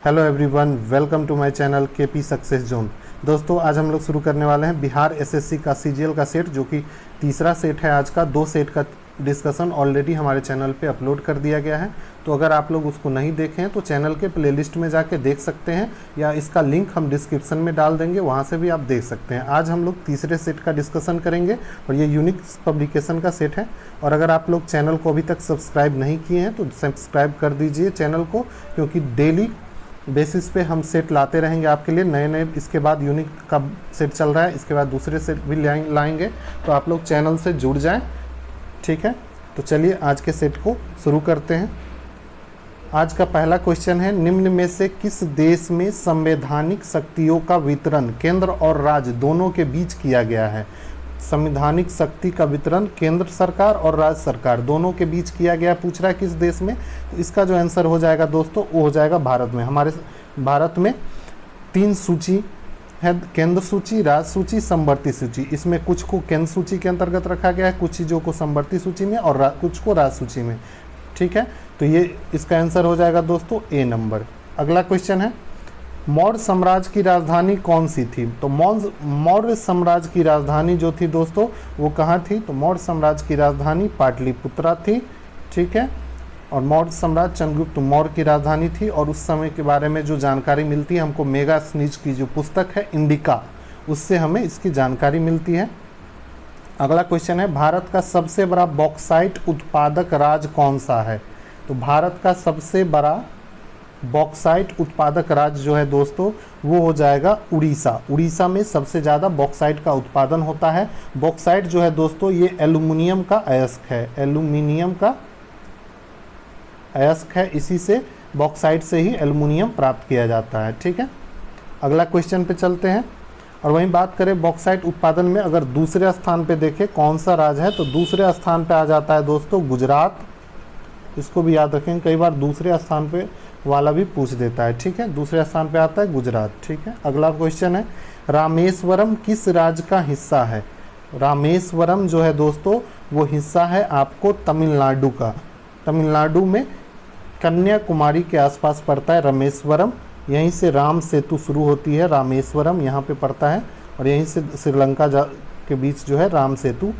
Hello everyone, welcome to my channel KP success zone. दोस्तों, आज हम लोग शुरू करने वाले हैं बिहार एसएससी का सीजीएल का सेट, जो कि तीसरा सेट है। आज का 2 सेट का डिस्कशन ऑलरेडी हमारे चैनल पे अपलोड कर दिया गया है, तो अगर आप लोग उसको नहीं देखें तो चैनल के प्लेलिस्ट में जाके देख सकते हैं, या इसका लिंक हम डिस्क्रिप्शन में डाल देंगे, वहाँ से भी आप देख सकते हैं। आज हम लोग तीसरे सेट का डिस्कशन करेंगे और ये यूनिक पब्लिकेशन का सेट है। और अगर आप लोग चैनल को अभी तक सब्सक्राइब नहीं किए हैं तो सब्सक्राइब कर दीजिए चैनल को, क्योंकि डेली बेसिस पे हम सेट लाते रहेंगे आपके लिए नए नए। इसके बाद यूनिक का सेट चल रहा है, इसके बाद दूसरे सेट भी लाएंगे, तो आप लोग चैनल से जुड़ जाएं, ठीक है। तो चलिए आज के सेट को शुरू करते हैं। आज का पहला क्वेश्चन है, निम्न में से किस देश में संवैधानिक शक्तियों का वितरण केंद्र और राज्य दोनों के बीच किया गया है? संवैधानिक शक्ति का वितरण केंद्र सरकार और राज्य सरकार दोनों के बीच किया गया, पूछ रहा है किस देश में। तो इसका जो आंसर हो जाएगा दोस्तों, वो हो जाएगा भारत में। हमारे भारत में 3 सूची है, केंद्र सूची, राज्य सूची, समवर्ती सूची। इसमें कुछ को केंद्र सूची के अंतर्गत रखा गया है, कुछ चीज़ों को समवर्ती सूची में और कुछ को राज्य सूची में, ठीक है। तो ये इसका आंसर हो जाएगा दोस्तों ए नंबर। अगला क्वेश्चन है, मौर्य साम्राज्य की राजधानी कौन सी थी? तो मौर्य साम्राज्य की राजधानी जो थी दोस्तों, वो कहाँ थी? तो मौर्य साम्राज्य की राजधानी पाटलिपुत्रा थी, ठीक है। और मौर्य साम्राज्य चंद्रगुप्त मौर्य की राजधानी थी। और उस समय के बारे में जो जानकारी मिलती है हमको, मेगा स्नीज की जो पुस्तक है इंडिका, उससे हमें इसकी जानकारी मिलती है। अगला क्वेश्चन है, भारत का सबसे बड़ा बॉक्साइट उत्पादक राज्य कौन सा है? तो भारत का सबसे बड़ा बॉक्साइट उत्पादक राज्य जो है दोस्तों, वो हो जाएगा उड़ीसा। उड़ीसा में सबसे ज़्यादा बॉक्साइट का उत्पादन होता है। बॉक्साइट जो है दोस्तों, ये एल्यूमिनियम का अयस्क है, एल्यूमिनियम का अयस्क है। इसी से बॉक्साइट से ही एल्यूमिनियम प्राप्त किया जाता है, ठीक है। अगला क्वेश्चन पे चलते हैं। और वहीं बात करें बॉक्साइट उत्पादन में, अगर दूसरे स्थान पे देखें कौन सा राज्य है, तो दूसरे स्थान पे आ जाता है दोस्तों गुजरात। इसको भी याद रखें, कई बार दूसरे स्थान पे वाला भी पूछ देता है, ठीक है। दूसरे स्थान पे आता है गुजरात, ठीक है। अगला क्वेश्चन है, रामेश्वरम किस राज्य का हिस्सा है? रामेश्वरम जो है दोस्तों, वो हिस्सा है आपको तमिलनाडु का। तमिलनाडु में कन्याकुमारी के आसपास पड़ता है रामेश्वरम। यहीं से राम सेतु शुरू होती है, रामेश्वरम यहाँ पे पड़ता है। और यहीं से श्रीलंका के बीच जो है राम सेतु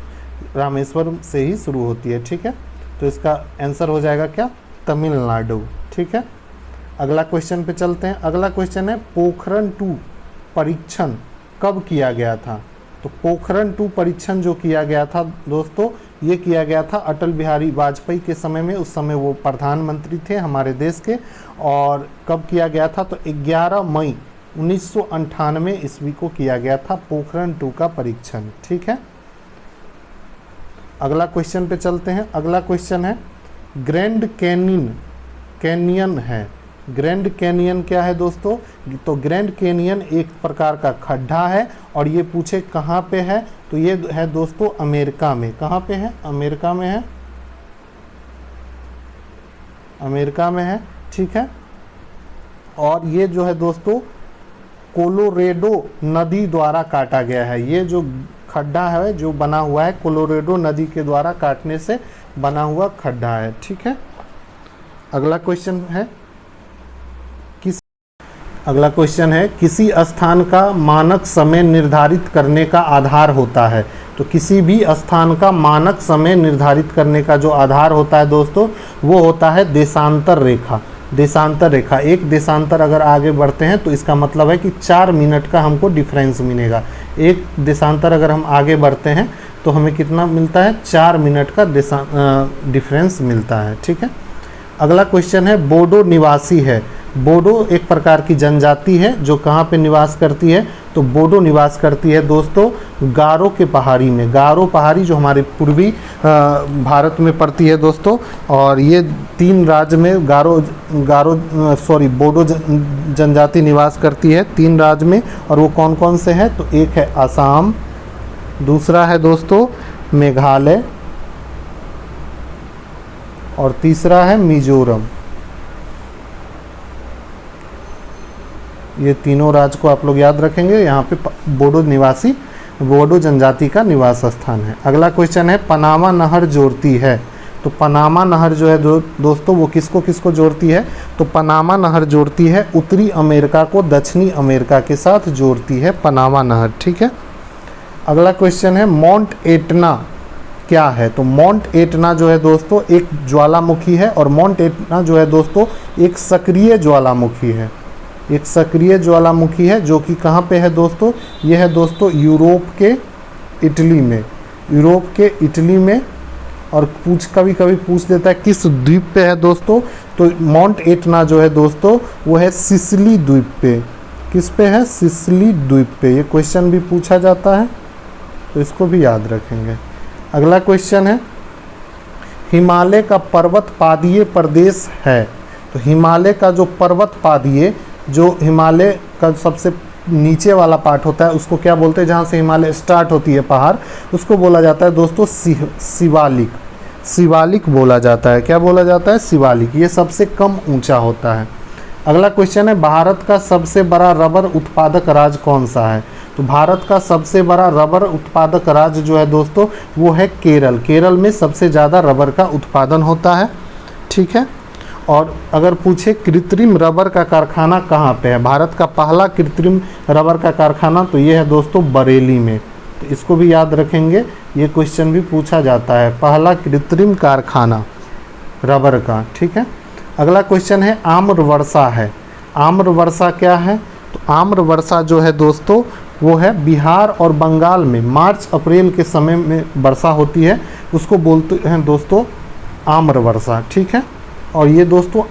रामेश्वरम से ही शुरू होती है, ठीक है। तो इसका आंसर हो जाएगा क्या? तमिलनाडु, ठीक है। अगला क्वेश्चन पे चलते हैं। अगला क्वेश्चन है, पोखरण 2 परीक्षण कब किया गया था? तो पोखरण 2 परीक्षण जो किया गया था दोस्तों, ये किया गया था अटल बिहारी वाजपेयी के समय में। उस समय वो प्रधानमंत्री थे हमारे देश के। और कब किया गया था? तो 11 मई 1998 ईस्वी को किया गया था पोखरण 2 का परीक्षण, ठीक है। अगला क्वेश्चन पे चलते हैं। अगला क्वेश्चन है, ग्रैंड कैनियन है। ग्रैंड कैनियन क्या है दोस्तों? तो ग्रैंड कैनियन एक प्रकार का खड्डा है। और ये पूछे कहाँ पे है, तो ये है दोस्तों अमेरिका में। कहाँ पे है? अमेरिका में है, अमेरिका में है, ठीक है। और ये जो है दोस्तों कोलोरेडो नदी द्वारा काटा गया है। ये जो खड्डा है जो बना हुआ है, कोलोरेडो नदी के द्वारा काटने से बना हुआ खड्डा है, ठीक है। अगला क्वेश्चन है, अगला क्वेश्चन है, किसी स्थान का मानक समय निर्धारित करने का आधार होता है? तो किसी भी स्थान का मानक समय निर्धारित करने का जो आधार होता है दोस्तों, वो होता है देशांतर रेखा। देशांतर रेखा, एक देशांतर अगर आगे बढ़ते हैं तो इसका मतलब है कि 4 मिनट का हमको डिफरेंस मिलेगा। एक देशांतर अगर हम आगे बढ़ते हैं तो हमें कितना मिलता है? 4 मिनट का डिफरेंस मिलता है, ठीक है। अगला क्वेश्चन है, बोडो निवासी है। बोडो एक प्रकार की जनजाति है जो कहाँ पे निवास करती है? तो बोडो निवास करती है दोस्तों गारो के पहाड़ी में। गारो पहाड़ी जो हमारे पूर्वी भारत में पड़ती है दोस्तों। और ये 3 राज्य में बोडो जनजाति निवास करती है 3 राज्य में। और वो कौन कौन से हैं? तो एक है असम, दूसरा है दोस्तों मेघालय, और तीसरा है मिजोरम। ये तीनों राज्य को आप लोग याद रखेंगे। यहाँ पे बोडो जनजाति का निवास स्थान है। अगला क्वेश्चन है, पनामा नहर जोड़ती है। तो पनामा नहर जो है दोस्तों वो किसको किसको जोड़ती है, तो पनामा नहर जोड़ती है उत्तरी अमेरिका को दक्षिणी अमेरिका के साथ जोड़ती है पनामा नहर। ठीक है, अगला क्वेश्चन है माउंट एटना क्या है। तो माउंट एटना जो है दोस्तों एक ज्वालामुखी है, और माउंट एटना जो है दोस्तों एक सक्रिय ज्वालामुखी है, एक सक्रिय ज्वालामुखी है जो कि कहाँ पे है दोस्तों, यह है दोस्तों यूरोप के इटली में, यूरोप के इटली में। और कभी कभी पूछ देता है किस द्वीप पे है दोस्तों, तो माउंट एटना जो है दोस्तों वो है सिसिली द्वीप पे। किस पे है, सिसिली द्वीप पे। ये क्वेश्चन भी पूछा जाता है तो इसको भी याद रखेंगे। अगला क्वेश्चन है हिमालय का पर्वत पादीय प्रदेश है। तो हिमालय का जो पर्वत पादीय, जो हिमालय का सबसे नीचे वाला पार्ट होता है उसको क्या बोलते हैं, जहाँ से हिमालय स्टार्ट होती है पहाड़, उसको बोला जाता है दोस्तों शिवालिक। शिवालिक बोला जाता है। क्या बोला जाता है, शिवालिक। ये सबसे कम ऊंचा होता है। अगला क्वेश्चन है भारत का सबसे बड़ा रबर उत्पादक राज्य कौन सा है। तो भारत का सबसे बड़ा रबर उत्पादक राज्य जो है दोस्तों वो है केरल। केरल में सबसे ज़्यादा रबर का उत्पादन होता है। ठीक है, और अगर पूछे कृत्रिम रबर का कारखाना कहाँ पे है, भारत का पहला कृत्रिम रबर का कारखाना, तो ये है दोस्तों बरेली में। तो इसको भी याद रखेंगे, ये क्वेश्चन भी पूछा जाता है, पहला कृत्रिम कारखाना रबर का। ठीक है, अगला क्वेश्चन है आम्र वर्षा है। आम्र वर्षा क्या है, तो आम्र वर्षा जो है दोस्तों वो है बिहार और बंगाल में मार्च अप्रैल के समय में वर्षा होती है, उसको बोलते हैं दोस्तों आम्र वर्षा। ठीक है, और ये दोस्तों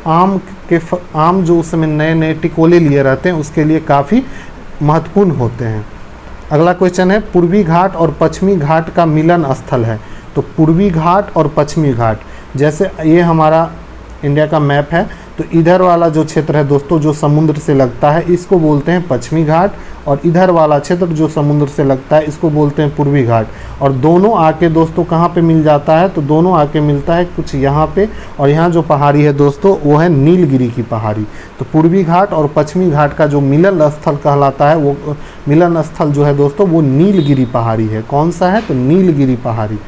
आम जो उस समय नए नए टिकोले लिए रहते हैं उसके लिए काफ़ी महत्वपूर्ण होते हैं। अगला क्वेश्चन है पूर्वी घाट और पश्चिमी घाट का मिलन स्थल है। तो पूर्वी घाट और पश्चिमी घाट, जैसे ये हमारा इंडिया का मैप है, तो इधर वाला जो क्षेत्र है दोस्तों जो समुद्र से लगता है इसको बोलते हैं पश्चिमी घाट, और इधर वाला क्षेत्र जो समुद्र से लगता है इसको बोलते हैं पूर्वी घाट। और दोनों आके दोस्तों कहाँ पे मिल जाता है, तो दोनों आके मिलता है कुछ यहाँ पे, और यहाँ जो पहाड़ी है दोस्तों वो है नीलगिरी की पहाड़ी। तो पूर्वी घाट और पश्चिमी घाट का जो मिलन स्थल कहलाता है, वो मिलन स्थल जो है दोस्तों वो नीलगिरी पहाड़ी है। कौन सा है, तो नीलगिरी पहाड़ी।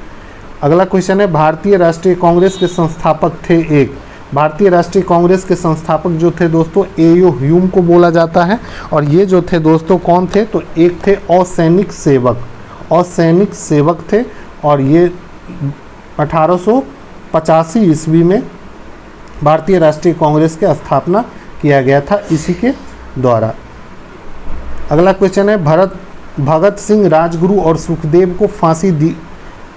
अगला क्वेश्चन है भारतीय राष्ट्रीय कांग्रेस के संस्थापक थे एक। भारतीय राष्ट्रीय कांग्रेस के संस्थापक जो थे दोस्तों एओ ह्यूम को बोला जाता है, और ये जो थे दोस्तों कौन थे, तो एक थे असैनिक सेवक, असैनिक सेवक थे, और ये 1885 ईस्वी में भारतीय राष्ट्रीय कांग्रेस की स्थापना किया गया था इसी के द्वारा। अगला क्वेश्चन है भगत सिंह, राजगुरु और सुखदेव को फांसी दी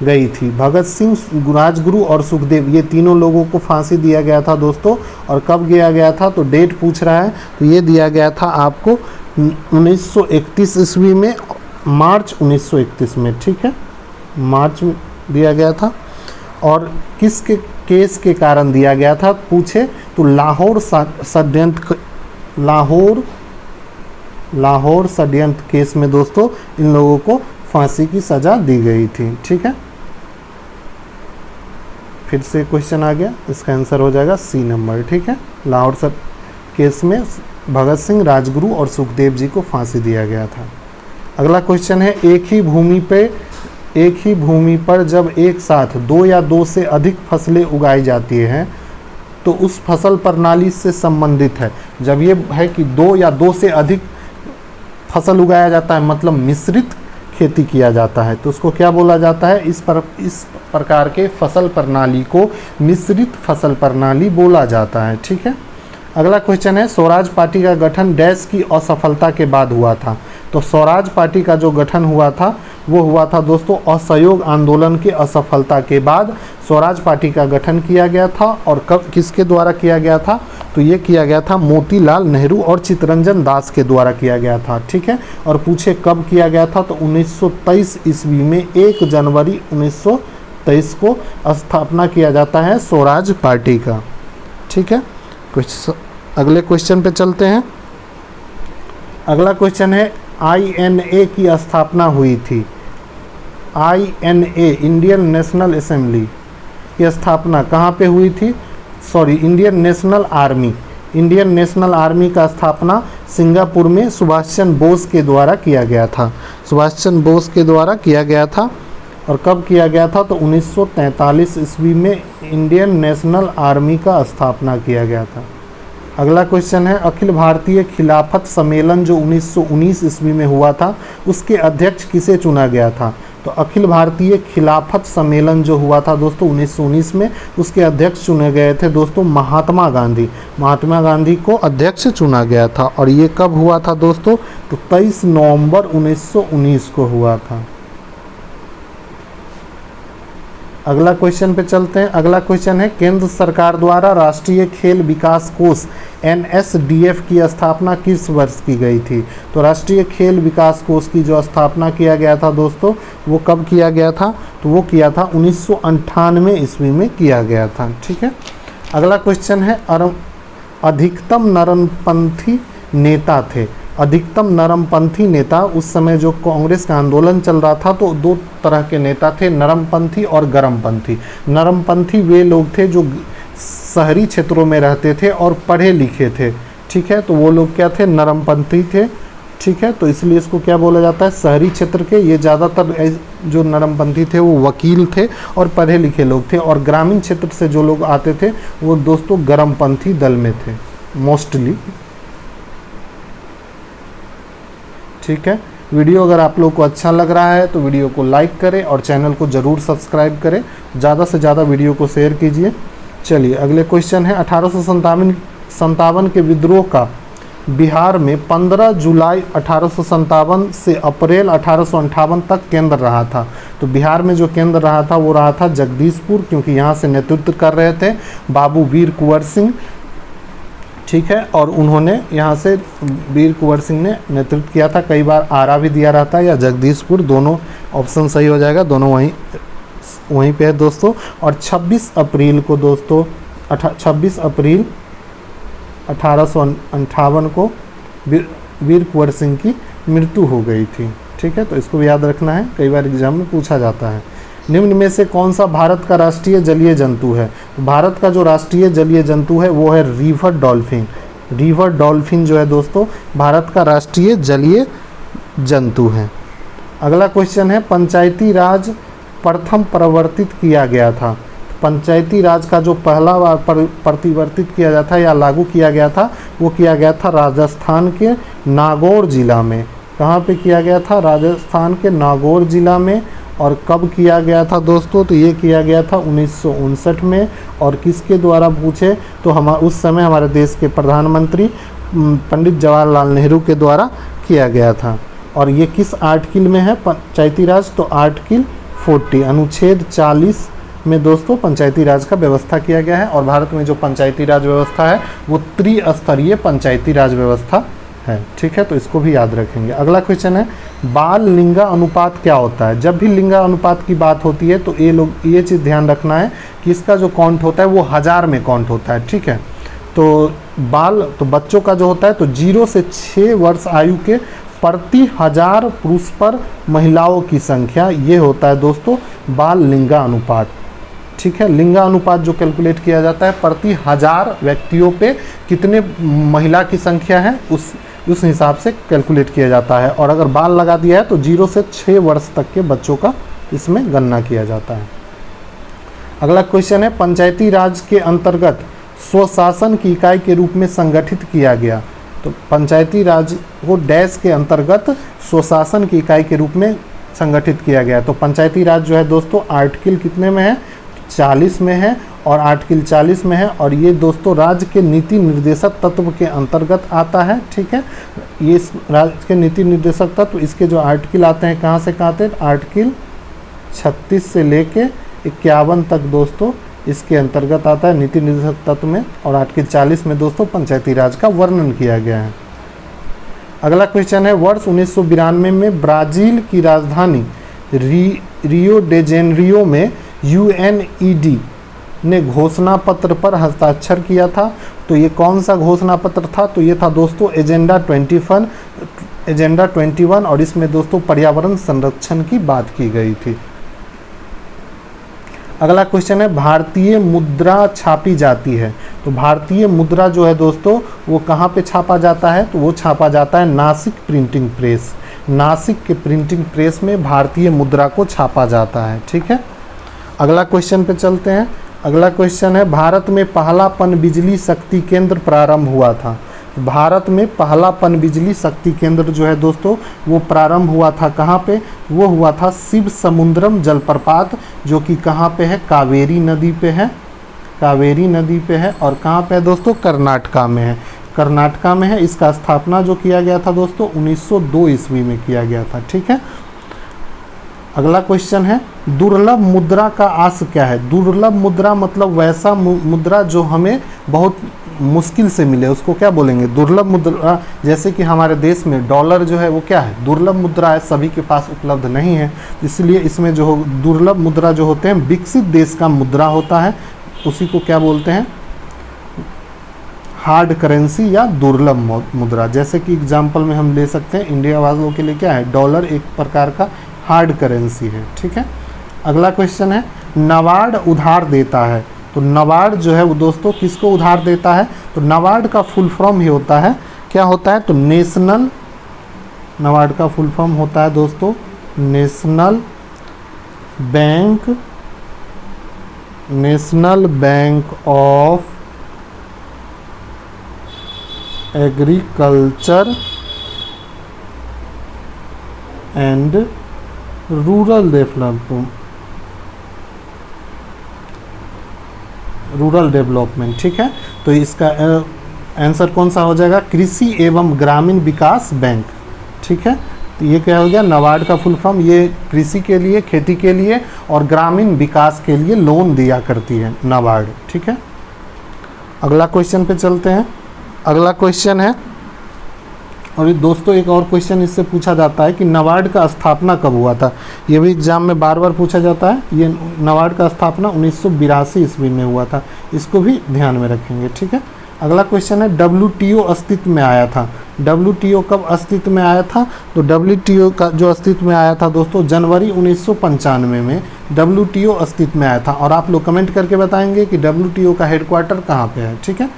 गई थी। भगत सिंह, राजगुरु और सुखदेव ये तीनों लोगों को फांसी दिया गया था दोस्तों, और कब दिया गया था, तो डेट पूछ रहा है, तो ये दिया गया था आपको 1931 ईस्वी में, मार्च 1931 में। ठीक है, मार्च में दिया गया था। और किसके केस के कारण दिया गया था पूछे, तो लाहौर षड्यंत्र केस में दोस्तों इन लोगों को फांसी की सज़ा दी गई थी। ठीक है, फिर से क्वेश्चन आ गया, इसका आंसर हो जाएगा सी नंबर। ठीक है, लाहौर केस में भगत सिंह, राजगुरु और सुखदेव जी को फांसी दिया गया था। अगला क्वेश्चन है एक ही भूमि पर जब एक साथ दो या दो से अधिक फसलें उगाई जाती हैं तो उस फसल प्रणाली से संबंधित है। जब ये है कि दो या दो से अधिक फसल उगाया जाता है, मतलब मिश्रित खेती किया जाता है, तो उसको क्या बोला जाता है, इस प्रकार के फसल प्रणाली को मिश्रित फसल प्रणाली बोला जाता है। ठीक है, अगला क्वेश्चन है स्वराज पार्टी का गठन डैश की असफलता के बाद हुआ था। तो स्वराज पार्टी का जो गठन हुआ था वो हुआ था दोस्तों असहयोग आंदोलन की असफलता के बाद स्वराज पार्टी का गठन किया गया था। और कब, किसके द्वारा किया गया था, तो ये किया गया था मोतीलाल नेहरू और चित्तरंजन दास के द्वारा किया गया था। ठीक है, और पूछे कब किया गया था, तो 1923 ईस्वी में 1 जनवरी 1923 को स्थापना किया जाता है स्वराज पार्टी का। ठीक है, कुछ अगले क्वेश्चन पे चलते हैं। अगला क्वेश्चन है INA की स्थापना हुई थी। INA इंडियन नेशनल असेंबली की स्थापना कहाँ पे हुई थी, इंडियन नेशनल आर्मी का स्थापना सिंगापुर में सुभाष चंद्र बोस के द्वारा किया गया था। सुभाष चंद्र बोस के द्वारा किया गया था। और कब किया गया था? तो 1943 ईस्वी में इंडियन नेशनल आर्मी का स्थापना किया गया था। अगला क्वेश्चन है, अखिल भारतीय खिलाफत सम्मेलन जो 1919 ईस्वी में हुआ था, उसके अध्यक्ष किसे चुना गया था? तो अखिल भारतीय खिलाफत सम्मेलन जो हुआ था दोस्तों 1919 में, उसके अध्यक्ष चुने गए थे दोस्तों महात्मा गांधी। महात्मा गांधी को अध्यक्ष चुना गया था। और ये कब हुआ था दोस्तों? तो 23 नवंबर 1919 को हुआ था। अगला क्वेश्चन पे चलते हैं। अगला क्वेश्चन है, केंद्र सरकार द्वारा राष्ट्रीय खेल विकास कोष NSDF की स्थापना किस वर्ष की गई थी? तो राष्ट्रीय खेल विकास कोष की जो स्थापना किया गया था दोस्तों, वो कब किया गया था? तो वो किया था 1998 ईस्वी में किया गया था। ठीक है। अगला क्वेश्चन है, अधिकतम नरमपंथी नेता थे। अधिकतम नरमपंथी नेता, उस समय जो कांग्रेस का आंदोलन चल रहा था तो दो तरह के नेता थे, नरमपंथी और गरमपंथी। नरमपंथी वे लोग थे जो शहरी क्षेत्रों में रहते थे और पढ़े लिखे थे। ठीक है, तो वो लोग क्या थे? नरमपंथी थे। ठीक है, तो इसलिए इसको क्या बोला जाता है? शहरी क्षेत्र के ये ज़्यादातर जो नरमपंथी थे वो वकील थे और पढ़े लिखे लोग थे। और ग्रामीण क्षेत्र से जो लोग आते थे वो दोस्तों गरमपंथी दल में थे मोस्टली। ठीक है, वीडियो अगर आप लोग को अच्छा लग रहा है तो वीडियो को लाइक करें और चैनल को ज़रूर सब्सक्राइब करें। ज़्यादा से ज़्यादा वीडियो को शेयर कीजिए। चलिए अगले क्वेश्चन है, 1857 के विद्रोह का बिहार में 15 जुलाई 1857 से अप्रैल 1858 तक केंद्र रहा था। तो बिहार में जो केंद्र रहा था वो रहा था जगदीशपुर, क्योंकि यहाँ से नेतृत्व कर रहे थे बाबू वीर कुंवर सिंह। ठीक है, और उन्होंने यहाँ से वीर कुंवर सिंह ने नेतृत्व किया था। कई बार आरा भी दिया रहता है या जगदीशपुर, दोनों ऑप्शन सही हो जाएगा, दोनों वहीं पे है दोस्तों। और 26 अप्रैल को दोस्तों 26 अप्रैल 1858 को वीर कुंवर सिंह की मृत्यु हो गई थी। ठीक है, तो इसको भी याद रखना है, कई बार एग्जाम में पूछा जाता है। निम्न में से कौन सा भारत का राष्ट्रीय जलीय जंतु है? भारत का जो राष्ट्रीय जलीय जंतु है वो है रिवर डॉल्फिन। रिवर डॉल्फिन जो है दोस्तों भारत का राष्ट्रीय जलीय जंतु है। अगला क्वेश्चन है, पंचायती राज प्रथम परिवर्तित किया गया था। पंचायती राज का जो पहला बार परिवर्तित किया गया था या लागू किया गया था वो किया गया था राजस्थान के नागौर जिला में। कहाँ पे किया गया था? राजस्थान के नागौर जिला में। और कब किया गया था दोस्तों? तो ये किया गया था 1959 में। और किसके द्वारा पूछे तो उस समय हमारे देश के प्रधानमंत्री पंडित जवाहरलाल नेहरू के द्वारा किया गया था। और ये किस आर्टिकल में है पंचायती राज? तो आर्टिकल 40 अनुच्छेद 40 में दोस्तों पंचायती राज का व्यवस्था किया गया है। और भारत में जो पंचायती राज व्यवस्था है वो त्रिस्तरीय पंचायती राज व्यवस्था है। ठीक है, तो इसको भी याद रखेंगे। अगला क्वेश्चन है, बाल लिंगा अनुपात क्या होता है? जब भी लिंगा अनुपात की बात होती है तो ये चीज़ ध्यान रखना है कि इसका जो काउंट होता है वो 1000 में काउंट होता है। ठीक है, तो बच्चों का जो होता है तो 0 से 6 वर्ष आयु के प्रति 1000 पुरुष पर महिलाओं की संख्या, ये होता है दोस्तों बाल लिंगा अनुपात। ठीक है, लिंगा अनुपात जो कैलकुलेट किया जाता है प्रति 1000 व्यक्तियों पे कितने महिला की संख्या है उस हिसाब से कैलकुलेट किया जाता है। और अगर बाल लगा दिया है तो 0 से 6 वर्ष तक के बच्चों का इसमें गणना किया जाता है। अगला क्वेश्चन है, पंचायती राज के अंतर्गत स्वशासन की इकाई के रूप में संगठित किया गया। तो पंचायती राज को डैश के अंतर्गत स्वशासन की इकाई के रूप में संगठित किया गया। तो पंचायती राज जो है दोस्तों आर्टिकल कितने में है? 40 में है। और आर्टिकल 40 में है। और ये दोस्तों राज्य के नीति निर्देशक तत्व के अंतर्गत आता है। ठीक है, ये इस राज्य के नीति निर्देशक तत्व, इसके जो आर्टिकल आते हैं कहाँ से कहाँ आते हैं? आर्टिकल 36 से लेके 51 तक दोस्तों इसके अंतर्गत आता है नीति निर्देशक तत्व में। और आर्टिकल 40 में दोस्तों पंचायती राज का वर्णन किया गया है। अगला क्वेश्चन है, वर्ष 1992 में ब्राज़ील की राजधानी रियो डे जेनेरियो में UNED ने घोषणा पत्र पर हस्ताक्षर किया था। तो ये कौन सा घोषणा पत्र था? तो ये था दोस्तों एजेंडा 21 और इसमें दोस्तों पर्यावरण संरक्षण की बात की गई थी। अगला क्वेश्चन है, भारतीय मुद्रा छापी जाती है। तो भारतीय मुद्रा जो है दोस्तों वो कहाँ पे छापा जाता है? तो वो छापा जाता है नासिक प्रिंटिंग प्रेस। नासिक के प्रिंटिंग प्रेस में भारतीय मुद्रा को छापा जाता है। ठीक है, अगला क्वेश्चन पे चलते हैं। अगला क्वेश्चन है, भारत में पहला पनबिजली शक्ति केंद्र प्रारंभ हुआ था। भारत में पहला पनबिजली शक्ति केंद्र जो है दोस्तों वो प्रारंभ हुआ था कहाँ पे? वो हुआ था शिव समुद्रम जलप्रपात, जो कि कहाँ पे है? कावेरी नदी पे है। कावेरी नदी पे है और कहाँ पे है दोस्तों? कर्नाटका में है। कर्नाटका में है। इसका स्थापना जो किया गया था दोस्तों 1902 ईस्वी में किया गया था। ठीक है, अगला क्वेश्चन है, दुर्लभ मुद्रा का आस क्या है? दुर्लभ मुद्रा मतलब वैसा मुद्रा जो हमें बहुत मुश्किल से मिले, उसको क्या बोलेंगे? दुर्लभ मुद्रा। जैसे कि हमारे देश में डॉलर जो है वो क्या है? दुर्लभ मुद्रा है, सभी के पास उपलब्ध नहीं है, इसलिए इसमें जो दुर्लभ मुद्रा जो होते हैं विकसित देश का मुद्रा होता है, उसी को क्या बोलते हैं? हार्ड करेंसी या दुर्लभ मुद्रा। जैसे कि एग्जाम्पल में हम ले सकते हैं, इंडिया वालों के लिए क्या है? डॉलर एक प्रकार का हार्ड करेंसी है। ठीक है, अगला क्वेश्चन है, नाबार्ड उधार देता है। तो नाबार्ड जो है वो दोस्तों किसको उधार देता है? तो नाबार्ड का फुल फॉर्म ही होता है, क्या होता है? तो नेशनल, नाबार्ड का फुल फॉर्म होता है दोस्तों national bank of agriculture and rural development. ठीक है, तो इसका आंसर कौन सा हो जाएगा? कृषि एवं ग्रामीण विकास बैंक। ठीक है, तो ये क्या हो गया? नाबार्ड का फुल फॉर्म। ये कृषि के लिए, खेती के लिए और ग्रामीण विकास के लिए लोन दिया करती है नाबार्ड। ठीक है, अगला क्वेश्चन पे चलते हैं। अगला क्वेश्चन है, और दोस्तों एक और क्वेश्चन इससे पूछा जाता है कि नाबार्ड का स्थापना कब हुआ था? ये भी एग्जाम में बार बार पूछा जाता है। ये नाबार्ड का स्थापना 1982 ईस्वी में हुआ था, इसको भी ध्यान में रखेंगे। ठीक है, अगला क्वेश्चन है, WTO अस्तित्व में आया था। WTO कब अस्तित्व में आया था? तो WTO का जो अस्तित्व में आया था दोस्तों जनवरी 1995 में WTO अस्तित्व में आया था। और आप लोग कमेंट करके बताएंगे कि WTO का हेडक्वार्टर कहाँ पे है। ठीक है,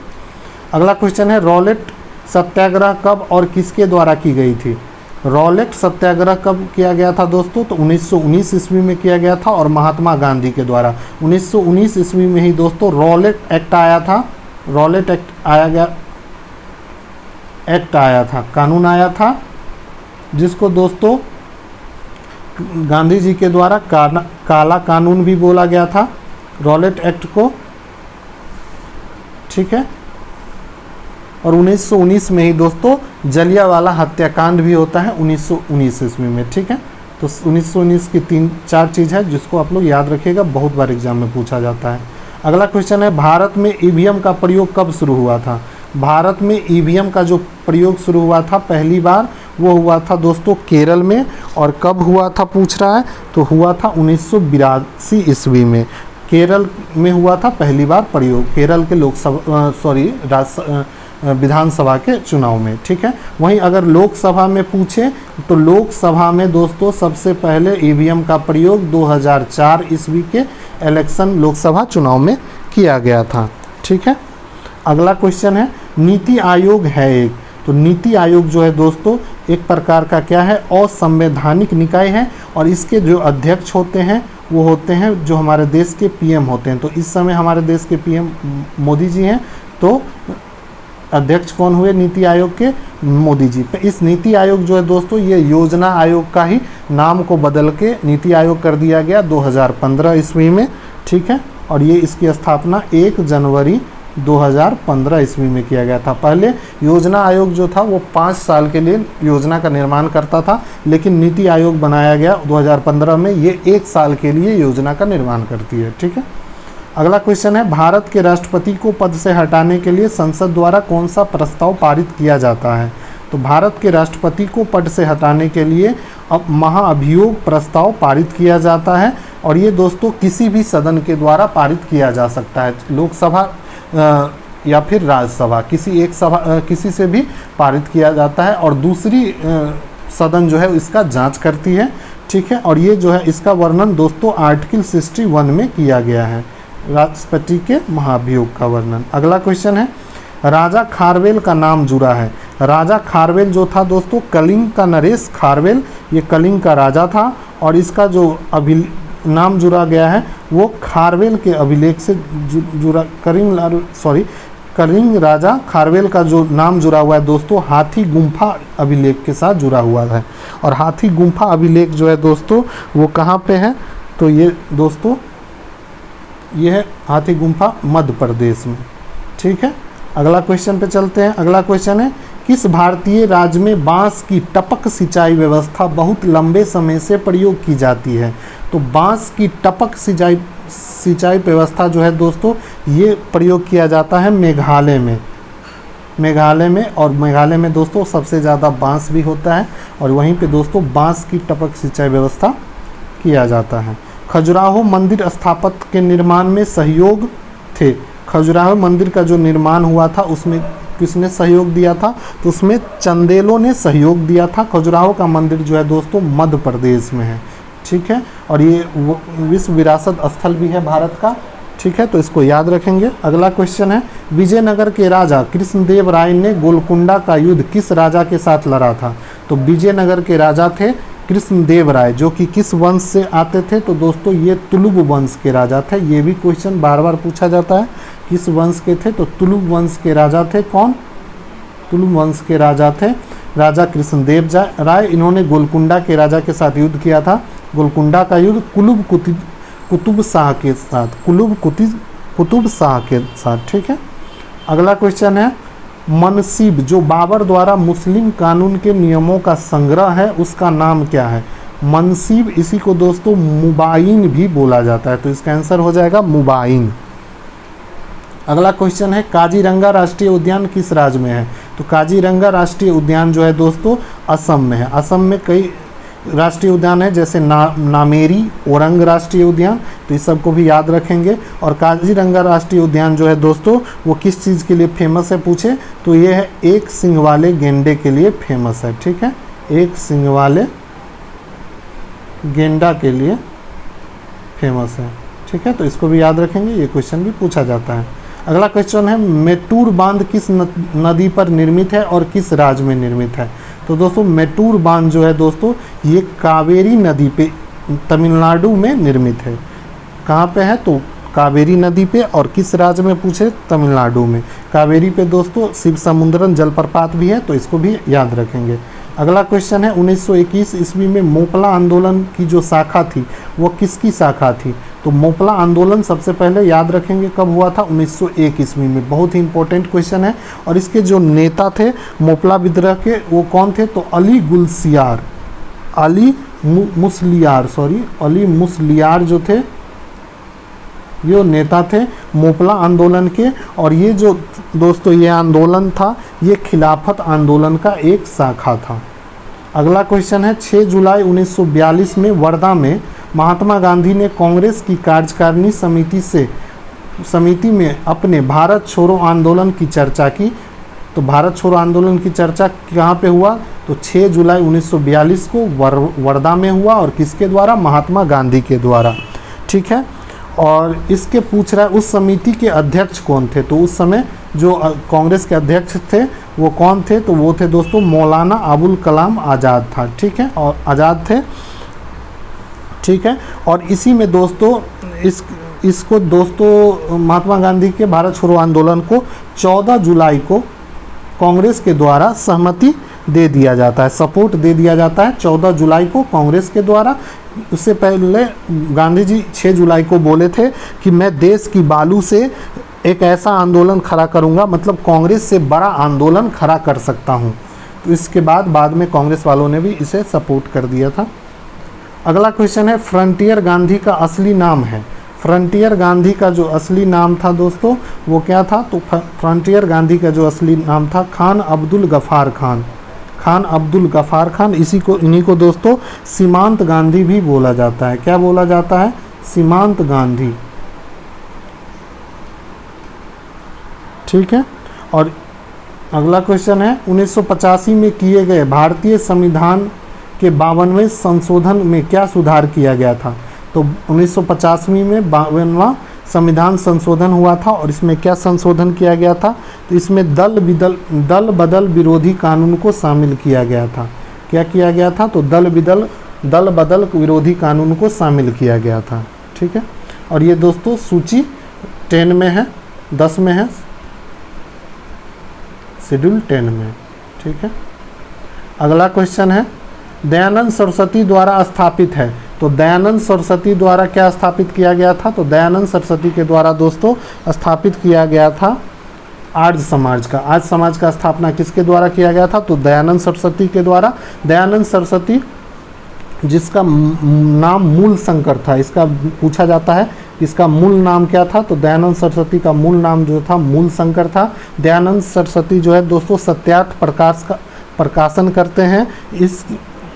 अगला क्वेश्चन है, रॉलेट सत्याग्रह कब और किसके द्वारा की गई थी? रॉलेट सत्याग्रह कब किया गया था दोस्तों? तो 1919 ईस्वी में किया गया था और महात्मा गांधी के द्वारा। 1919 ईस्वी में ही दोस्तों रॉलेट एक्ट आया था। रॉलेट एक्ट आया था, कानून आया था, जिसको दोस्तों गांधी जी के द्वारा काला कानून भी बोला गया था, रॉलेट एक्ट को। ठीक है, और 1919 में ही दोस्तों जलियांवाला हत्याकांड भी होता है 1919 ईस्वी में। ठीक है, तो 1919 की 3-4 चीज़ है जिसको आप लोग याद रखिएगा, बहुत बार एग्जाम में पूछा जाता है। अगला क्वेश्चन है, भारत में ईवीएम का प्रयोग कब शुरू हुआ था? भारत में ईवीएम का जो प्रयोग शुरू हुआ था पहली बार, वो हुआ था दोस्तों केरल में। और कब हुआ था पूछ रहा है, तो हुआ था 1982 ईस्वी में। केरल में हुआ था पहली बार प्रयोग, केरल के विधानसभा के चुनाव में। ठीक है, वहीं अगर लोकसभा में पूछे तो लोकसभा में दोस्तों सबसे पहले ईवीएम का प्रयोग 2004 ईस्वी के इलेक्शन लोकसभा चुनाव में किया गया था। ठीक है, अगला क्वेश्चन है, नीति आयोग है एक। तो नीति आयोग जो है दोस्तों एक प्रकार का क्या है? असंवैधानिक निकाय है, और इसके जो अध्यक्ष होते हैं वो होते हैं जो हमारे देश के पीएम होते हैं। तो इस समय हमारे देश के पीएम मोदी जी हैं, तो अध्यक्ष कौन हुए नीति आयोग के? मोदी जी। तो इस नीति आयोग जो है दोस्तों ये योजना आयोग का ही नाम को बदल के नीति आयोग कर दिया गया 2015 ईस्वी में। ठीक है, और ये इसकी स्थापना 1 जनवरी 2015 ईस्वी में किया गया था। पहले योजना आयोग जो था वो 5 साल के लिए योजना का निर्माण करता था, लेकिन नीति आयोग बनाया गया 2015 में, ये 1 साल के लिए योजना का निर्माण करती है। ठीक है, अगला क्वेश्चन है, भारत के राष्ट्रपति को पद से हटाने के लिए संसद द्वारा कौन सा प्रस्ताव पारित किया जाता है? तो भारत के राष्ट्रपति को पद से हटाने के लिए अब महाअभियोग प्रस्ताव पारित किया जाता है, और ये दोस्तों किसी भी सदन के द्वारा पारित किया जा सकता है, लोकसभा या फिर राज्यसभा, किसी एक सभा किसी से भी पारित किया जाता है, और दूसरी सदन जो है इसका जांच करती है। ठीक है, और ये जो है इसका वर्णन दोस्तों आर्टिकल 61 में किया गया है, राष्ट्रपति के महाभियोग का वर्णन। अगला क्वेश्चन है, राजा खारवेल का नाम जुड़ा है। राजा खारवेल जो था दोस्तों, कलिंग का नरेश खारवेल, ये कलिंग का राजा था और इसका जो नाम जुड़ा गया है वो खारवेल के अभिलेख से जुड़ा, कलिंग राजा खारवेल का जो नाम जुड़ा हुआ है दोस्तों, हाथी गुम्फा अभिलेख के साथ जुड़ा हुआ है। और हाथी गुम्फा अभिलेख जो है दोस्तों वो कहाँ पे है, तो ये दोस्तों ये है हाथी गुम्फा मध्य प्रदेश में। ठीक है, अगला क्वेश्चन पे चलते हैं। अगला क्वेश्चन है, किस भारतीय राज्य में बांस की टपक सिंचाई व्यवस्था बहुत लंबे समय से प्रयोग की जाती है? तो बांस की टपक सिंचाई व्यवस्था जो है दोस्तों ये प्रयोग किया जाता है मेघालय में। और मेघालय में दोस्तों सबसे ज़्यादा बांस भी होता है और वहीं पे दोस्तों बांस की टपक सिंचाई व्यवस्था किया जाता है। खजुराहो मंदिर स्थापत्य के निर्माण में सहयोग थे। खजुराहो मंदिर का जो निर्माण हुआ था उसमें किसने सहयोग दिया था, तो उसमें चंदेलों ने सहयोग दिया था। खजुराहो का मंदिर जो है दोस्तों मध्य प्रदेश में है। ठीक है, और ये विश्व विरासत स्थल भी है भारत का। ठीक है, तो इसको याद रखेंगे। अगला क्वेश्चन है, विजयनगर के राजा कृष्णदेव राय ने गोलकुंडा का युद्ध किस राजा के साथ लड़ा था? तो विजयनगर के राजा थे कृष्णदेव राय, जो कि किस वंश से आते थे? तो दोस्तों ये तुलुब वंश के राजा थे। ये भी क्वेश्चन बार बार पूछा जाता है, किस वंश के थे? तो तुलुब वंश के राजा थे। कौन? तुलुब वंश के राजा थे राजा कृष्णदेव राय। इन्होंने गोलकुंडा के राजा के साथ युद्ध किया था। गोलकुंडा का युद्ध कुतुब शाह के साथ, कुतुब शाह के साथ। ठीक है, अगला क्वेश्चन है, मनसीब जो बाबर द्वारा मुस्लिम कानून के नियमों का संग्रह है उसका नाम क्या है? मनसीब, इसी को दोस्तों मुबाइन भी बोला जाता है, तो इसका आंसर हो जाएगा मुबाइन। अगला क्वेश्चन है, काजीरंगा राष्ट्रीय उद्यान किस राज्य में है? तो काजीरंगा राष्ट्रीय उद्यान जो है दोस्तों असम में है। असम में कई राष्ट्रीय उद्यान है, जैसे नामेरी, ओरंग राष्ट्रीय उद्यान, तो इस सबको भी याद रखेंगे। और काजीरंगा राष्ट्रीय उद्यान जो है दोस्तों वो किस चीज़ के लिए फेमस है पूछे तो ये है एक सींग वाले गेंडे के लिए फेमस है। ठीक है, एक सींग वाले गेंडा के लिए फेमस है। ठीक है, तो इसको भी याद रखेंगे, ये क्वेश्चन भी पूछा जाता है। अगला क्वेश्चन है, मेटूर बांध किस नदी पर निर्मित है और किस राज्य में निर्मित है? तो दोस्तों मेटूर बांध जो है दोस्तों ये कावेरी नदी पे तमिलनाडु में निर्मित है। कहाँ पे है? तो कावेरी नदी पे। और किस राज्य में पूछे? तमिलनाडु में। कावेरी पे दोस्तों शिव समुद्रम जलप्रपात भी है, तो इसको भी याद रखेंगे। अगला क्वेश्चन है, 1921 ईस्वी में मोपला आंदोलन की जो शाखा थी वो किसकी शाखा थी? तो मोपला आंदोलन सबसे पहले याद रखेंगे कब हुआ था? 1901 ईस्वी में। बहुत ही इंपॉर्टेंट क्वेश्चन है। और इसके जो नेता थे मोपला विद्रोह के वो कौन थे? तो अली मुसलियार जो थे ये नेता थे मोपला आंदोलन के। और ये जो दोस्तों ये आंदोलन था ये खिलाफत आंदोलन का एक शाखा था। अगला क्वेश्चन है, 6 जुलाई 1942 में वर्धा में महात्मा गांधी ने कांग्रेस की कार्यकारिणी समिति में अपने भारत छोड़ो आंदोलन की चर्चा की। तो भारत छोड़ो आंदोलन की चर्चा कहाँ पे हुआ? तो 6 जुलाई 1942 को वर्धा में हुआ। और किसके द्वारा? महात्मा गांधी के द्वारा। ठीक है, और इसके पूछ रहा है उस समिति के अध्यक्ष कौन थे? तो उस समय जो कांग्रेस के अध्यक्ष थे वो कौन थे? तो वो थे दोस्तों मौलाना अबुल कलाम आज़ाद था। ठीक है, और आज़ाद थे। ठीक है, और इसी में दोस्तों इसको दोस्तों महात्मा गांधी के भारत छोड़ो आंदोलन को 14 जुलाई को कांग्रेस के द्वारा सहमति दे दिया जाता है, सपोर्ट दे दिया जाता है 14 जुलाई को कांग्रेस के द्वारा। उससे पहले गांधी जी 6 जुलाई को बोले थे कि मैं देश की बालू से एक ऐसा आंदोलन खड़ा करूंगा, मतलब कांग्रेस से बड़ा आंदोलन खड़ा कर सकता हूं। तो इसके बाद में कांग्रेस वालों ने भी इसे सपोर्ट कर दिया था। अगला क्वेश्चन है, फ्रंटियर गांधी का असली नाम है। फ्रंटियर गांधी का जो असली नाम था दोस्तों वो क्या था? तो फ्रंटियर गांधी का जो असली नाम था खान अब्दुल गफ़ार खान। खान अब्दुल गफ़ार खान, इन्हीं को दोस्तों सीमांत गांधी भी बोला जाता है। क्या बोला जाता है? सीमांत गांधी। ठीक है, और अगला क्वेश्चन है, 1985 में किए गए भारतीय संविधान के 52वें संशोधन में क्या सुधार किया गया था? तो 1985 में 52वां संविधान संशोधन हुआ था और इसमें क्या संशोधन किया गया था, तो इसमें दल बदल विरोधी कानून को शामिल किया गया था। क्या किया गया था, तो दल बदल विरोधी कानून को शामिल किया गया था। ठीक है, और ये दोस्तों सूची 10 में है, 10 में है, शेड्यूल 10 में। ठीक है, अगला क्वेश्चन है दयानंद सरस्वती द्वारा स्थापित है। तो दयानंद सरस्वती द्वारा क्या स्थापित किया गया था, तो दयानंद सरस्वती के द्वारा दोस्तों स्थापित किया गया था आर्य समाज का। आर्य समाज का स्थापना किसके द्वारा किया गया था, तो दयानंद सरस्वती के द्वारा। दयानंद सरस्वती जिसका नाम मूल शंकर था, इसका पूछा जाता है इसका मूल नाम क्या था, तो दयानंद सरस्वती का मूल नाम जो था मूल शंकर था। दयानंद सरस्वती जो है दोस्तों सत्यार्थ प्रकाश का प्रकाशन करते हैं इस।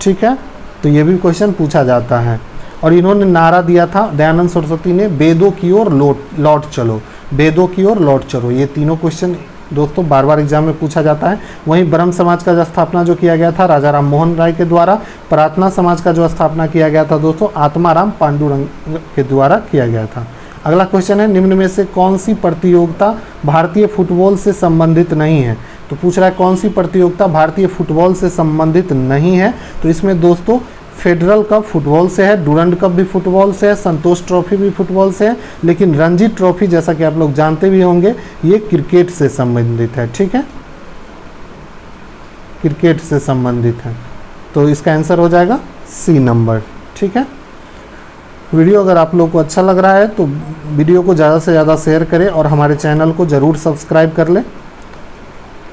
ठीक है, तो ये भी क्वेश्चन पूछा जाता है। और इन्होंने नारा दिया था दयानंद सरस्वती ने, वेदों की ओर लौट चलो, वेदों की ओर लौट चलो। ये तीनों क्वेश्चन दोस्तों बार बार एग्जाम में पूछा जाता है। वहीं ब्रह्म समाज का जो स्थापना जो किया गया था राजा राम मोहन राय के द्वारा। प्रार्थना समाज का जो स्थापना किया गया था दोस्तों आत्माराम पांडुरंग के द्वारा किया गया था। अगला क्वेश्चन है निम्न में से कौन सी प्रतियोगिता भारतीय फुटबॉल से संबंधित नहीं है। तो पूछ रहा है कौन सी प्रतियोगिता भारतीय फुटबॉल से संबंधित नहीं है। तो इसमें दोस्तों फेडरल कप फुटबॉल से है, डुरंड कप भी फुटबॉल से है, संतोष ट्रॉफी भी फुटबॉल से है, लेकिन रणजी ट्रॉफी जैसा कि आप लोग जानते भी होंगे ये क्रिकेट से संबंधित है। ठीक है, क्रिकेट से संबंधित है, तो इसका आंसर हो जाएगा सी नंबर। ठीक है, वीडियो अगर आप लोग को अच्छा लग रहा है तो वीडियो को ज़्यादा से ज़्यादा शेयर करें और हमारे चैनल को ज़रूर सब्सक्राइब कर लें।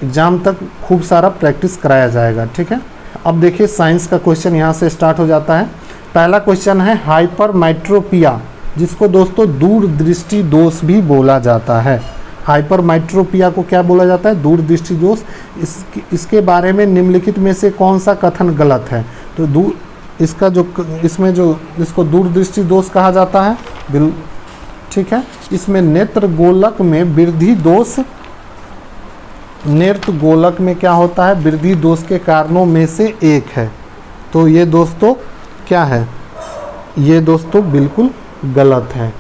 एग्ज़ाम तक खूब सारा प्रैक्टिस कराया जाएगा। ठीक है, अब देखिए साइंस का क्वेश्चन यहाँ से स्टार्ट हो जाता है। पहला क्वेश्चन है हाइपरमेट्रोपिया, जिसको दोस्तों दूरदृष्टि दोष भी बोला जाता है। हाइपरमेट्रोपिया को क्या बोला जाता है, दूरदृष्टि दोष। इसके बारे में निम्नलिखित में से कौन सा कथन गलत है, तो इसमें जो इसको दूरदृष्टि दोष कहा जाता है ठीक है, इसमें नेत्र गोलक में वृद्धि दोष, नेत्र गोलक में क्या होता है वृद्धि दोष के कारणों में से एक है। तो ये दोस्तों क्या है, ये दोस्तों बिल्कुल गलत है।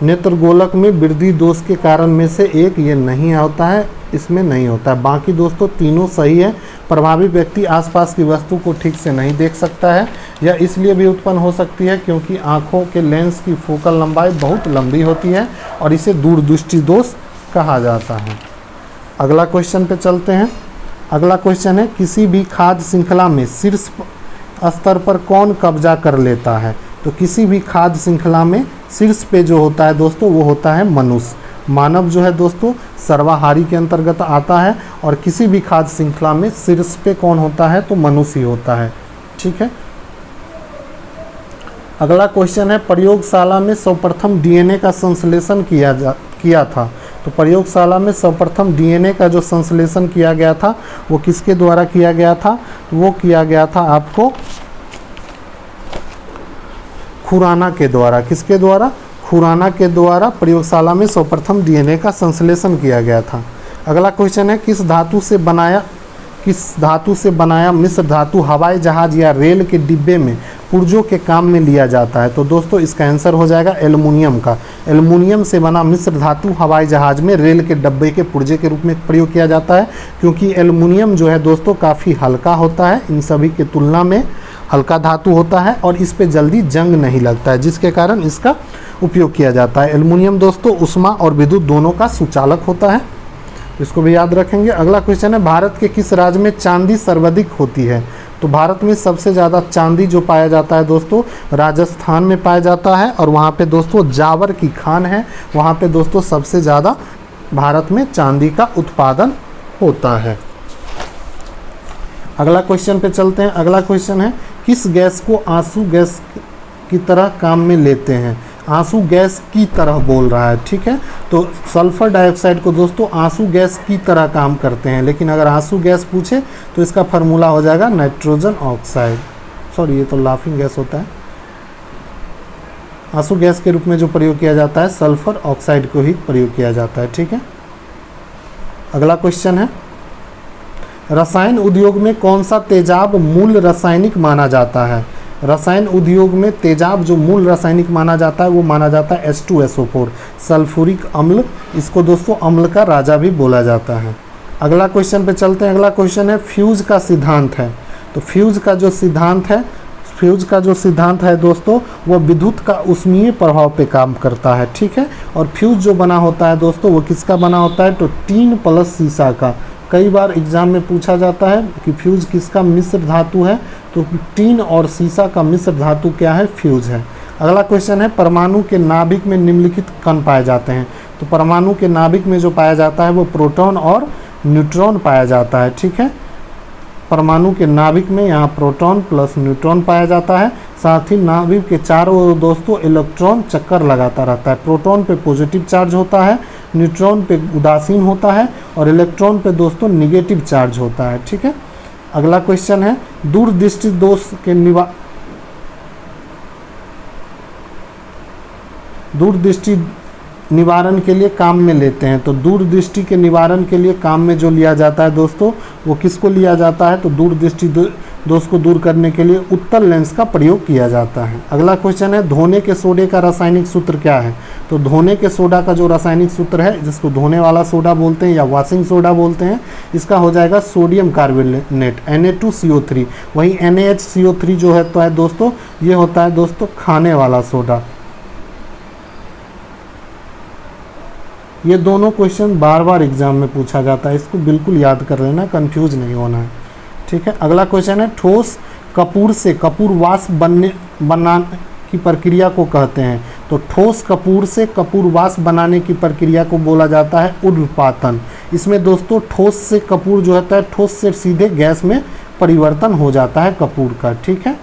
नेत्र गोलक में वृद्धि दोष के कारण में से एक ये नहीं होता है, इसमें नहीं होता है। बाकी दोस्तों तीनों सही है। प्रभावी व्यक्ति आसपास की वस्तु को ठीक से नहीं देख सकता है, या इसलिए भी उत्पन्न हो सकती है क्योंकि आँखों के लेंस की फोकल लंबाई बहुत लंबी होती है और इसे दूरदृष्टि दोष कहा जाता है। अगला क्वेश्चन पे चलते हैं। अगला क्वेश्चन है किसी भी खाद्य श्रृंखला में शीर्ष स्तर पर कौन कब्जा कर लेता है। तो किसी भी खाद्य श्रृंखला में शीर्ष पे जो होता है दोस्तों वो होता है मनुष्य। मानव जो है दोस्तों सर्वाहारी के अंतर्गत आता है और किसी भी खाद्य श्रृंखला में शीर्ष पे कौन होता है, तो मनुष्य ही होता है। ठीक है, अगला क्वेश्चन है प्रयोगशाला में सर्वप्रथम डीएनए का संश्लेषण किया था। तो प्रयोगशाला में सर्वप्रथम डीएनए का जो संश्लेषण किया गया था वो किसके द्वारा किया गया था, तो वो किया गया था आपको खुराना के द्वारा। किसके द्वारा, खुराना के द्वारा प्रयोगशाला में सर्वप्रथम डीएनए का संश्लेषण किया गया था। अगला क्वेश्चन है किस धातु से बनाया मिश्र धातु हवाई जहाज या रेल के डिब्बे में पुर्जों के काम में लिया जाता है। तो दोस्तों इसका आंसर हो जाएगा एल्युमिनियम का। एल्युमिनियम से बना मिश्र धातु हवाई जहाज में रेल के डब्बे के पुर्जे के रूप में प्रयोग किया जाता है, क्योंकि एल्युमिनियम जो है दोस्तों काफ़ी हल्का होता है, इन सभी के तुलना में हल्का धातु होता है और इस पे जल्दी जंग नहीं लगता है, जिसके कारण इसका उपयोग किया जाता है। एल्युमिनियम दोस्तों उष्मा और विद्युत दोनों का सुचालक होता है, इसको भी याद रखेंगे। अगला क्वेश्चन है भारत के किस राज्य में चांदी सर्वाधिक होती है। तो भारत में सबसे ज़्यादा चांदी जो पाया जाता है दोस्तों राजस्थान में पाया जाता है, और वहाँ पे दोस्तों जावर की खान है, वहाँ पे दोस्तों सबसे ज़्यादा भारत में चांदी का उत्पादन होता है। अगला क्वेश्चन पे चलते हैं। अगला क्वेश्चन है किस गैस को आंसू गैस की तरह काम में लेते हैं। आंसू गैस की तरह बोल रहा है, ठीक है, तो सल्फर डाइऑक्साइड को दोस्तों आंसू गैस की तरह काम करते हैं, लेकिन अगर आंसू गैस पूछे तो इसका फार्मूला हो जाएगा नाइट्रोजन ऑक्साइड। सॉरी, ये तो लाफिंग गैस होता है। आंसू गैस के रूप में जो प्रयोग किया जाता है सल्फर ऑक्साइड को ही प्रयोग किया जाता है, ठीक है। अगला क्वेश्चन है रसायन उद्योग में कौन सा तेजाब मूल रासायनिक माना जाता है। रसायन उद्योग में तेजाब जो मूल रासायनिक माना जाता है वो माना जाता है H2SO4 सल्फ्यूरिक अम्ल। इसको दोस्तों अम्ल का राजा भी बोला जाता है। अगला क्वेश्चन पे चलते हैं। अगला क्वेश्चन है फ्यूज का सिद्धांत है। तो फ्यूज का जो सिद्धांत है दोस्तों वो विद्युत का ऊष्मीय प्रभाव पे काम करता है, ठीक है। और फ्यूज जो बना होता है दोस्तों वो किसका बना होता है, तो टीन प्लस सीसा का। कई बार एग्जाम में पूछा जाता है कि फ्यूज किसका मिश्र धातु है, तो टीन और सीसा का मिश्र धातु क्या है, फ्यूज है। अगला क्वेश्चन है परमाणु के नाभिक में निम्नलिखित कण पाए जाते हैं। तो परमाणु के नाभिक में जो पाया जाता है वो प्रोटॉन और न्यूट्रॉन पाया जाता है, ठीक है। परमाणु के नाभिक में यहाँ प्रोटॉन प्लस न्यूट्रॉन पाया जाता है। साथ ही नाभिक के चारों ओर दोस्तों इलेक्ट्रॉन चक्कर लगाता रहता है। प्रोटॉन पे पॉजिटिव चार्ज होता है, न्यूट्रॉन पे उदासीन होता है और इलेक्ट्रॉन पे दोस्तों निगेटिव चार्ज होता है, ठीक है। अगला क्वेश्चन है दूरदृष्टि निवारण के लिए काम में लेते हैं। तो दूरदृष्टि के निवारण के लिए काम में जो लिया जाता है दोस्तों वो किसको लिया जाता है, तो दूरदृष्टि दोष को दूर करने के लिए उत्तल लेंस का प्रयोग किया जाता है। अगला क्वेश्चन है धोने के सोडे का रासायनिक सूत्र क्या है। तो धोने के सोडा का जो रासायनिक सूत्र है, जिसको धोने वाला सोडा बोलते हैं या वॉशिंग सोडा बोलते हैं, इसका हो जाएगा सोडियम कार्बोनेट Na2CO3। वहीं NaHCO3 जो है तो है दोस्तों ये होता है दोस्तों खाने वाला सोडा। ये दोनों क्वेश्चन बार बार एग्जाम में पूछा जाता है, इसको बिल्कुल याद कर लेना, कंफ्यूज नहीं होना है, ठीक है। अगला क्वेश्चन है ठोस कपूर से कपूर वाष्प बनाने की प्रक्रिया को कहते हैं। तो ठोस कपूर से कपूर वाष्प बनाने की प्रक्रिया को बोला जाता है उर्ध्वपातन। इसमें दोस्तों ठोस से कपूर जो होता है, ठोस से सीधे गैस में परिवर्तन हो जाता है कपूर का, ठीक है।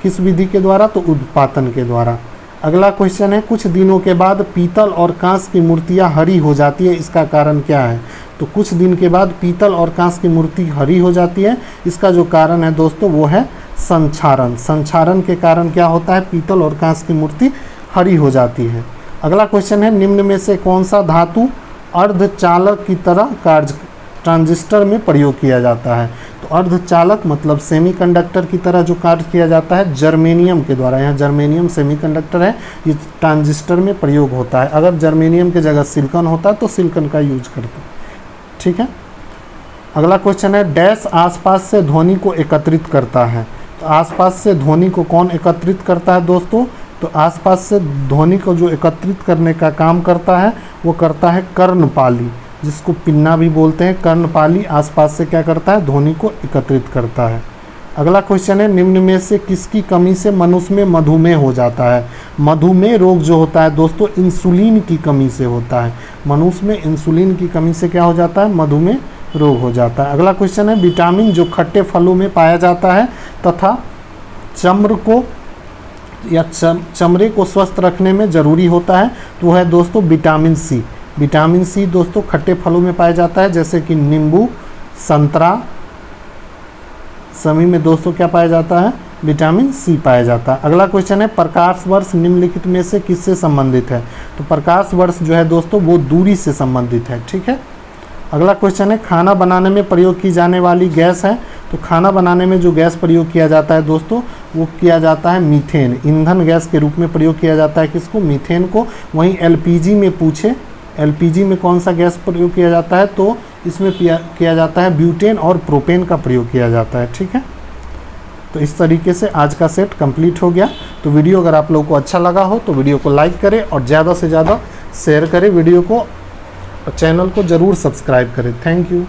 किस विधि के द्वारा, तो उर्ध्वपातन के द्वारा। अगला क्वेश्चन है कुछ दिनों के बाद पीतल और कांस की मूर्तियाँ हरी हो जाती है, इसका कारण क्या है। तो कुछ दिन के बाद पीतल और कांस की मूर्ति हरी हो जाती है, इसका जो कारण है दोस्तों वो है संक्षारण। संक्षारण के कारण क्या होता है, पीतल और कांस की मूर्ति हरी हो जाती है। अगला क्वेश्चन है निम्न में से कौन सा धातु अर्धचालक की तरह कार्य ट्रांजिस्टर में प्रयोग किया जाता है। तो अर्धचालक मतलब सेमीकंडक्टर की तरह जो कार्य किया जाता है जर्मेनियम के द्वारा। यहाँ जर्मेनियम सेमीकंडक्टर है, ये ट्रांजिस्टर में प्रयोग होता है। अगर जर्मेनियम के जगह सिलिकॉन होता तो सिलिकॉन का यूज करते, ठीक है। अगला क्वेश्चन है डैश आसपास से ध्वनि को एकत्रित करता है। तो आसपास से ध्वनि को कौन एकत्रित करता है दोस्तों, तो आसपास से ध्वनि को जो एकत्रित करने का काम करता है वो करता है कर्णपाली, जिसको पिन्ना भी बोलते हैं। कर्णपाली आसपास से क्या करता है, ध्वनि को एकत्रित करता है। अगला क्वेश्चन है निम्न में से किसकी कमी से मनुष्य में मधुमेह हो जाता है। मधुमेह रोग जो होता है दोस्तों इंसुलिन की कमी से होता है। मनुष्य में इंसुलिन की कमी से क्या हो जाता है, मधुमेह रोग हो जाता है। अगला क्वेश्चन है विटामिन जो खट्टे फलों में पाया जाता है तथा चमड़े को स्वस्थ रखने में ज़रूरी होता है, तो है दोस्तों विटामिन सी। विटामिन सी दोस्तों खट्टे फलों में पाया जाता है, जैसे कि नींबू, संतरा, सभी में दोस्तों क्या पाया जाता है, विटामिन सी पाया जाता है। अगला क्वेश्चन है प्रकाश वर्ष निम्नलिखित में से किससे संबंधित है। तो प्रकाश वर्ष जो है दोस्तों वो दूरी से संबंधित है, ठीक है। अगला क्वेश्चन है खाना बनाने में प्रयोग की जाने वाली गैस है। तो खाना बनाने में जो गैस प्रयोग किया जाता है दोस्तों वो किया जाता है मीथेन। ईंधन गैस के रूप में प्रयोग किया जाता है किसको, मीथेन को। वहीं एलपीजी में पूछे, एलपीजी में कौन सा गैस प्रयोग किया जाता है, तो इसमें किया जाता है ब्यूटेन और प्रोपेन का प्रयोग किया जाता है, ठीक है। तो इस तरीके से आज का सेट कंप्लीट हो गया। तो वीडियो अगर आप लोगों को अच्छा लगा हो तो वीडियो को लाइक करें और ज़्यादा से ज़्यादा शेयर करें वीडियो को, और चैनल को ज़रूर सब्सक्राइब करें। Thank you.